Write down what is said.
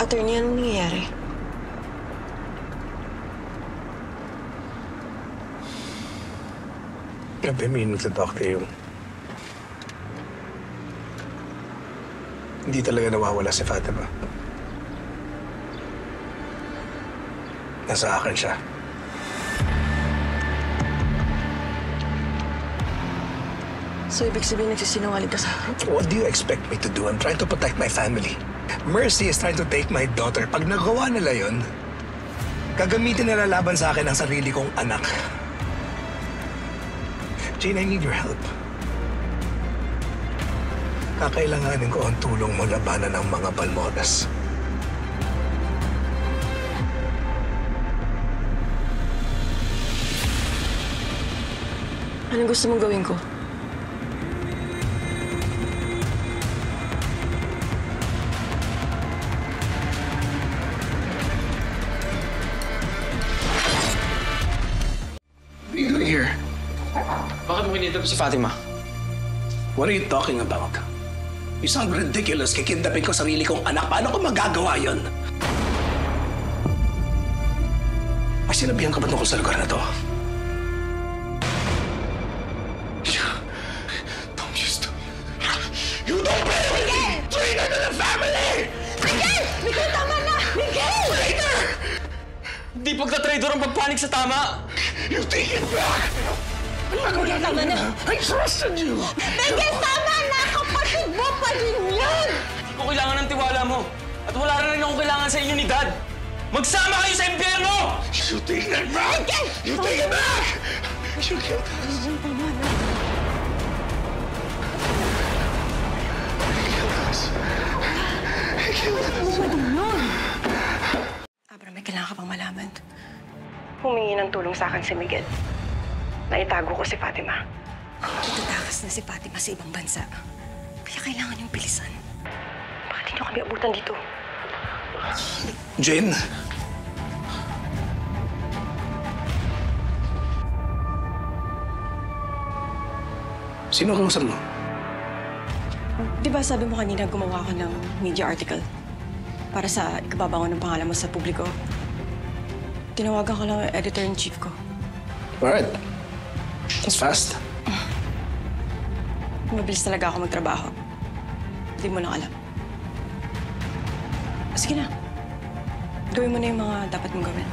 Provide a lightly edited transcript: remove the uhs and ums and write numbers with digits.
Attorney, anong nangyayari? I've been meaning to talk to you. Hindi talaga nawawala si Fatima. Nasa akin siya. So, ibig sabihin nagsisinungaling ka sa akin? What do you expect me to do? I'm trying to protect my family. Mercy is trying to take my daughter. Pag nagawa nila yun, gagamitin nila laban sa akin ang sarili kong anak. Jane, I need your help. Kakailanganin ko ang tulong mo labanan ng mga Balmores. Anong gusto mong gawin ko? What are you doing here? Bakit mo kinidnap si Fatima? What are you talking about? You sound ridiculous. Kikindapin ko sarili kong anak. Paano ko magagawa yun? May sinabihan ka ba tungkol sa lugar na to? Don't you stop. You don't play with me! Traitor to the family! Miguel! Miguel, tama na! Miguel! Traitor! Di pagka-traitor ang pagpanik sa tama! You take it back! Miguel, tama na! I trusted you! Miguel, tama na! Kapatid mo pa rin yan! Hindi ko kailangan ng tiwala mo. At wala rin akong kailangan sa inyo ni Dad. Magsama kayo sa impyerno! You take that back! You take it back! You killed us. Tama na. He killed us. Abra, may kailangan ka pang malaman. Humingi ng tulong sa akin si Miguel. Naitago ko si Fatima. Itatakas na si Fatima sa ibang bansa. Kaya kailangan yung bilisan. Bakit hindi kami abutan dito? Jane? Sino ang kausap mo? Di ba sabi mo kanina gumawa ko ng media article para sa ikababangon ng pangalan mo sa publiko? Tinawagan ko lang ang editor-in-chief ko. Alright. That's fast. Mabilis talaga ako magtrabaho. Hindi mo lang alam. Sige na. Gawin mo na yung mga dapat mong gawin.